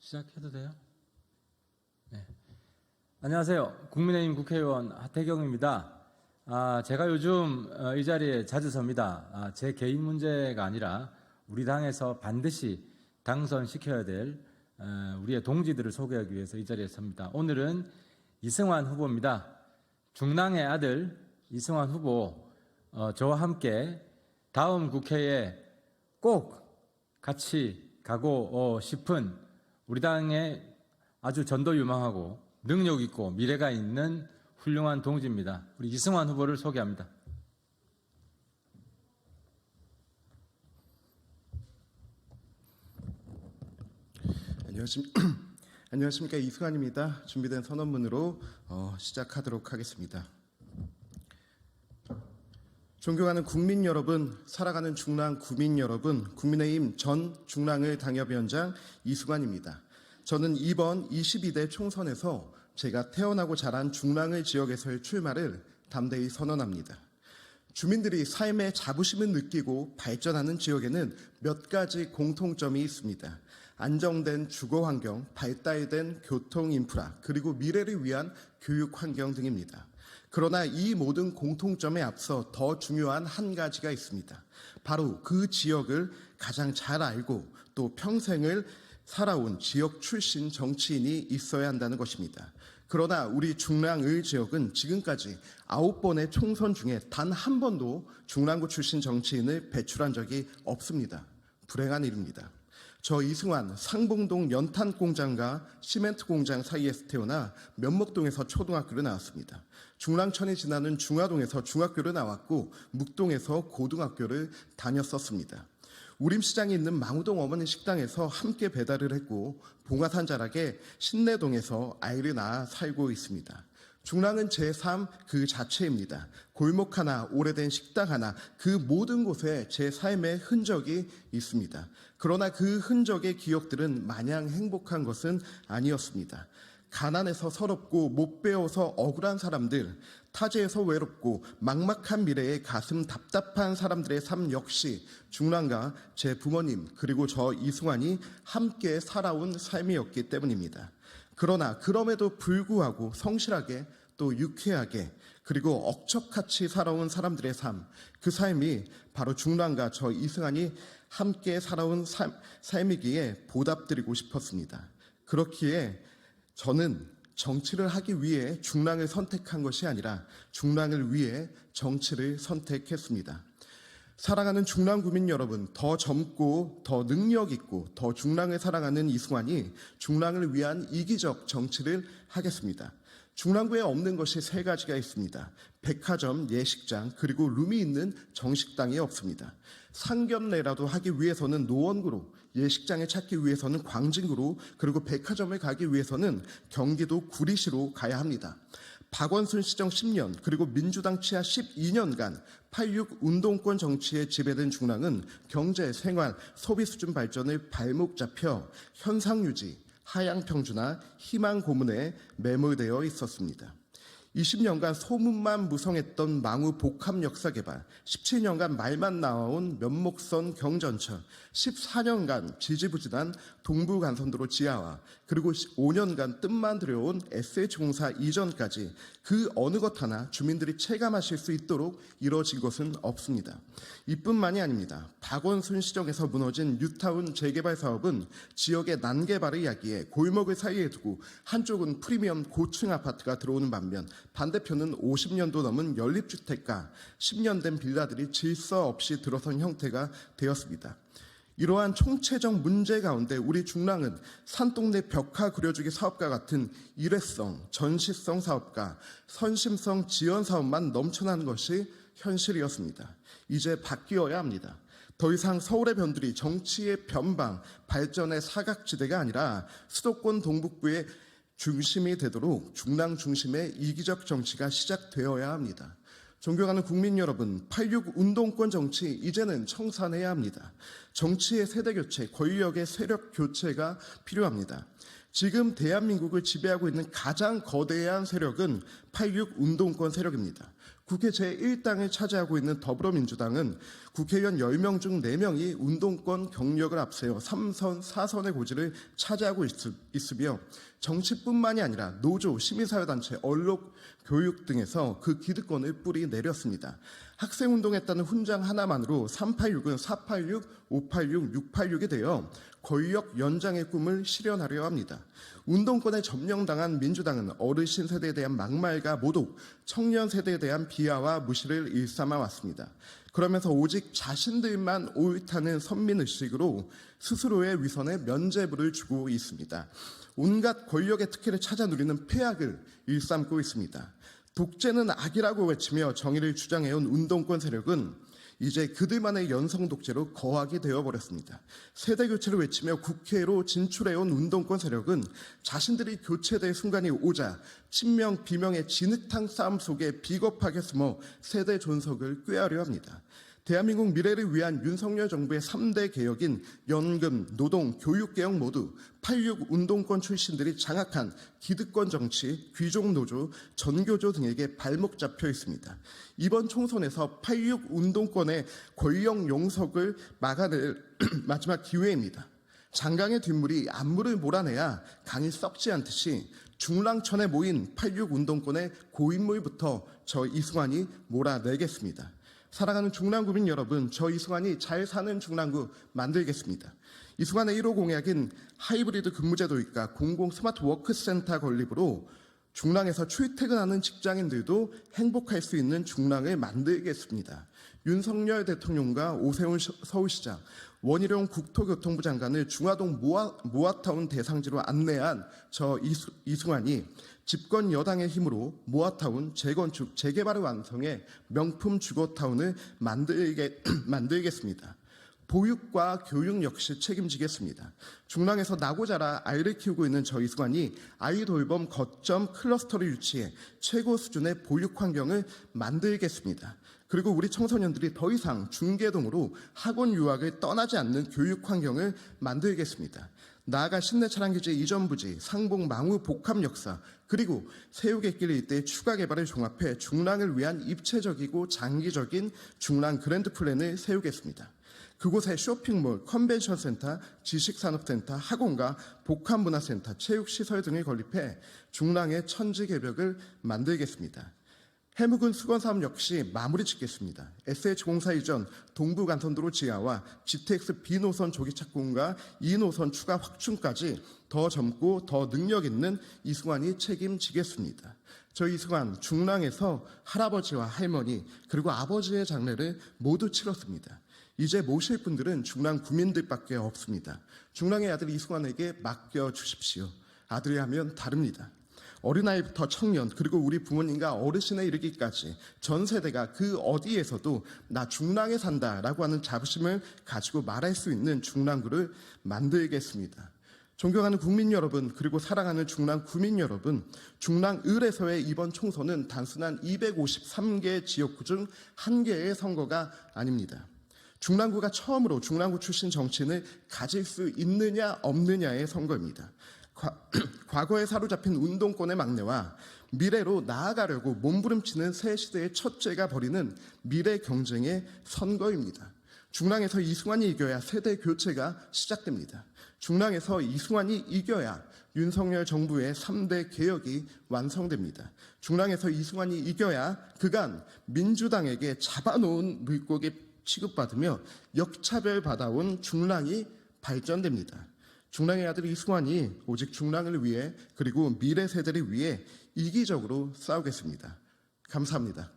시작해도 돼요? 네. 안녕하세요. 국민의힘 국회의원 하태경입니다. 제가 요즘 이 자리에 자주 섭니다. 제 개인 문제가 아니라 우리 당에서 반드시 당선시켜야 될 우리의 동지들을 소개하기 위해서 이 자리에 섭니다. 오늘은 이승환 후보입니다. 중랑의 아들 이승환 후보, 저와 함께 다음 국회에 꼭 같이 가고 싶은 우리 당의 아주 전도유망하고 능력 있고 미래가 있는 훌륭한 동지입니다. 우리 이승환 후보를 소개합니다. 안녕하십니까, 이승환입니다. 준비된 선언문으로 시작하도록 하겠습니다. 존경하는 국민 여러분, 살아가는 중랑 구민 여러분, 국민의힘 전 중랑을 당협위원장 이승환입니다. 저는 이번 22대 총선에서 제가 태어나고 자란 중랑을 지역에서의 출마를 담대히 선언합니다. 주민들이 삶의 자부심을 느끼고 발전하는 지역에는 몇 가지 공통점이 있습니다. 안정된 주거 환경, 발달된 교통 인프라, 그리고 미래를 위한 교육 환경 등입니다. 그러나 이 모든 공통점에 앞서 더 중요한 한 가지가 있습니다. 바로 그 지역을 가장 잘 알고 또 평생을 살아온 지역 출신 정치인이 있어야 한다는 것입니다. 그러나 우리 중랑을 지역은 지금까지 9번의 총선 중에 단 한 번도 중랑구 출신 정치인을 배출한 적이 없습니다. 불행한 일입니다. 저 이승환 상봉동 연탄공장과 시멘트공장 사이에서 태어나 면목동에서 초등학교를 나왔습니다. 중랑천이 지나는 중화동에서 중학교를 나왔고 묵동에서 고등학교를 다녔었습니다. 우림시장에 있는 망우동 어머니 식당에서 함께 배달을 했고 봉화산 자락의 신내동에서 아이를 낳아 살고 있습니다. 중랑은 제 삶 그 자체입니다. 골목 하나, 오래된 식당 하나, 그 모든 곳에 제 삶의 흔적이 있습니다. 그러나 그 흔적의 기억들은 마냥 행복한 것은 아니었습니다. 가난해서 서럽고 못 배워서 억울한 사람들, 타지에서 외롭고 막막한 미래에 가슴 답답한 사람들의 삶 역시 중랑과 제 부모님 그리고 저 이승환이 함께 살아온 삶이었기 때문입니다. 그러나 그럼에도 불구하고 성실하게 또 유쾌하게 그리고 억척같이 살아온 사람들의 삶, 그 삶이 바로 중랑과 저 이승환이 함께 살아온 삶이기에 보답드리고 싶었습니다. 그렇기에 저는 정치를 하기 위해 중랑을 선택한 것이 아니라 중랑을 위해 정치를 선택했습니다. 사랑하는 중랑 구민 여러분, 더 젊고 더 능력 있고 더 중랑을 사랑하는 이승환이 중랑을 위한 이기적 정치를 하겠습니다. 중랑구에 없는 것이 세 가지가 있습니다. 백화점, 예식장, 그리고 룸이 있는 정식당이 없습니다. 상견례라도 하기 위해서는 노원구로, 예식장을 찾기 위해서는 광진구로, 그리고 백화점을 가기 위해서는 경기도 구리시로 가야 합니다. 박원순 시정 10년, 그리고 민주당 치하 12년간 8.6 운동권 정치에 지배된 중랑은 경제, 생활, 소비 수준 발전을 발목 잡혀 현상 유지, 하향 평준화, 희망 고문에 매몰되어 있었습니다. 20년간 소문만 무성했던 망우 복합 역사 개발, 17년간 말만 나와온 면목선 경전철, 14년간 지지부진한 동부간선도로 지하화, 그리고 5년간 뜻만 들여온 SH공사 이전까지 그 어느 것 하나 주민들이 체감하실 수 있도록 이루어진 것은 없습니다. 이뿐만이 아닙니다. 박원순 시정에서 무너진 뉴타운 재개발 사업은 지역의 난개발을 야기해 골목을 사이에 두고 한쪽은 프리미엄 고층 아파트가 들어오는 반면 반대편은 50년도 넘은 연립주택가, 10년 된 빌라들이 질서 없이 들어선 형태가 되었습니다. 이러한 총체적 문제 가운데 우리 중랑은 산동네 벽화 그려주기 사업과 같은 일회성, 전시성 사업과 선심성 지원 사업만 넘쳐나는 것이 현실이었습니다. 이제 바뀌어야 합니다. 더 이상 서울의 변두리, 정치의 변방, 발전의 사각지대가 아니라 수도권 동북부의 중심이 되도록 중랑 중심의 이기적 정치가 시작되어야 합니다. 존경하는 국민 여러분, 8.6 운동권 정치 이제는 청산해야 합니다. 정치의 세대교체, 권력의 세력 교체가 필요합니다. 지금 대한민국을 지배하고 있는 가장 거대한 세력은 8.6 운동권 세력입니다. 국회 제1당을 차지하고 있는 더불어민주당은 국회의원 10명 중 4명이 운동권 경력을 앞세워 3선, 4선의 고지를 차지하고 있으며 정치뿐만이 아니라 노조, 시민사회단체, 언론, 교육 등에서 그 기득권을 뿌리 내렸습니다. 학생운동했다는 훈장 하나만으로 386은 486, 586, 686이 되어 권력 연장의 꿈을 실현하려 합니다. 운동권에 점령당한 민주당은 어르신 세대에 대한 막말과 모독, 청년 세대에 대한 비하와 무시를 일삼아 왔습니다. 그러면서 오직 자신들만 옳다는 선민의식으로 스스로의 위선에 면죄부를 주고 있습니다. 온갖 권력의 특혜를 찾아 누리는 폐악을 일삼고 있습니다. 독재는 악이라고 외치며 정의를 주장해온 운동권 세력은 이제 그들만의 연성 독재로 거하게 되어버렸습니다. 세대교체를 외치며 국회로 진출해온 운동권 세력은 자신들이 교체될 순간이 오자 친명 비명의 진흙탕 싸움 속에 비겁하게 숨어 세대 존속을 꾀하려 합니다. 대한민국 미래를 위한 윤석열 정부의 3대 개혁인 연금, 노동, 교육개혁 모두 86 운동권 출신들이 장악한 기득권 정치, 귀족 노조, 전교조 등에게 발목 잡혀 있습니다. 이번 총선에서 86 운동권의 권력 용석을 막아낼 마지막 기회입니다. 장강의 뒷물이 안물을 몰아내야 강이 썩지 않듯이 중랑천에 모인 86 운동권의 고인물부터 저 이승환이 몰아내겠습니다. 사랑하는 중랑구민 여러분, 저 이승환이 잘 사는 중랑구 만들겠습니다. 이승환의 1호 공약인 하이브리드 근무제도이까 공공 스마트 워크센터 건립으로 중랑에서 출퇴근하는 직장인들도 행복할 수 있는 중랑을 만들겠습니다. 윤석열 대통령과 오세훈 서울시장, 원희룡 국토교통부 장관을 중화동 모아타운 대상지로 안내한 저 이승환이 집권 여당의 힘으로 모아타운 재건축, 재개발을 완성해 명품 주거타운을 만들겠습니다. 보육과 교육 역시 책임지겠습니다. 중랑에서 나고 자라 아이를 키우고 있는 저 이승환이 아이 돌봄 거점 클러스터를 유치해 최고 수준의 보육 환경을 만들겠습니다. 그리고 우리 청소년들이 더 이상 중계동으로 학원 유학을 떠나지 않는 교육 환경을 만들겠습니다. 나아가 신내 차량기지 이전 부지, 상봉 망우 복합 역사, 그리고 새우갯길 일대 추가 개발을 종합해 중랑을 위한 입체적이고 장기적인 중랑 그랜드 플랜을 세우겠습니다. 그곳에 쇼핑몰, 컨벤션센터, 지식산업센터, 학원과 복합문화센터, 체육시설 등을 건립해 중랑의 천지개벽을 만들겠습니다. 해묵은 수건사업 역시 마무리 짓겠습니다. SH공사 이전 동부간선도로 지하와 GTX B노선 조기 착공과 2노선 추가 확충까지 더 젊고 더 능력 있는 이승환이 책임지겠습니다. 저 이승환 중랑에서 할아버지와 할머니 그리고 아버지의 장례를 모두 치렀습니다. 이제 모실 분들은 중랑 구민들밖에 없습니다. 중랑의 아들 이승환에게 맡겨주십시오. 아들이 하면 다릅니다. 어린아이부터 청년 그리고 우리 부모님과 어르신에 이르기까지 전 세대가 그 어디에서도 나 중랑에 산다라고 하는 자부심을 가지고 말할 수 있는 중랑구를 만들겠습니다. 존경하는 국민 여러분 그리고 사랑하는 중랑 구민 여러분, 중랑을에서의 이번 총선은 단순한 253개 지역구 중 한 개의 선거가 아닙니다. 중랑구가 처음으로 중랑구 출신 정치인을 가질 수 있느냐 없느냐의 선거입니다. 과거에 사로잡힌 운동권의 막내와 미래로 나아가려고 몸부림치는 새 시대의 첫째가 벌이는 미래 경쟁의 선거입니다. 중랑에서 이승환이 이겨야 세대 교체가 시작됩니다. 중랑에서 이승환이 이겨야 윤석열 정부의 3대 개혁이 완성됩니다. 중랑에서 이승환이 이겨야 그간 민주당에게 잡아놓은 물고기 취급받으며 역차별받아온 중랑이 발전됩니다. 중랑의 아들 이승환이 오직 중랑을 위해 그리고 미래 세대를 위해 이기적으로 싸우겠습니다. 감사합니다.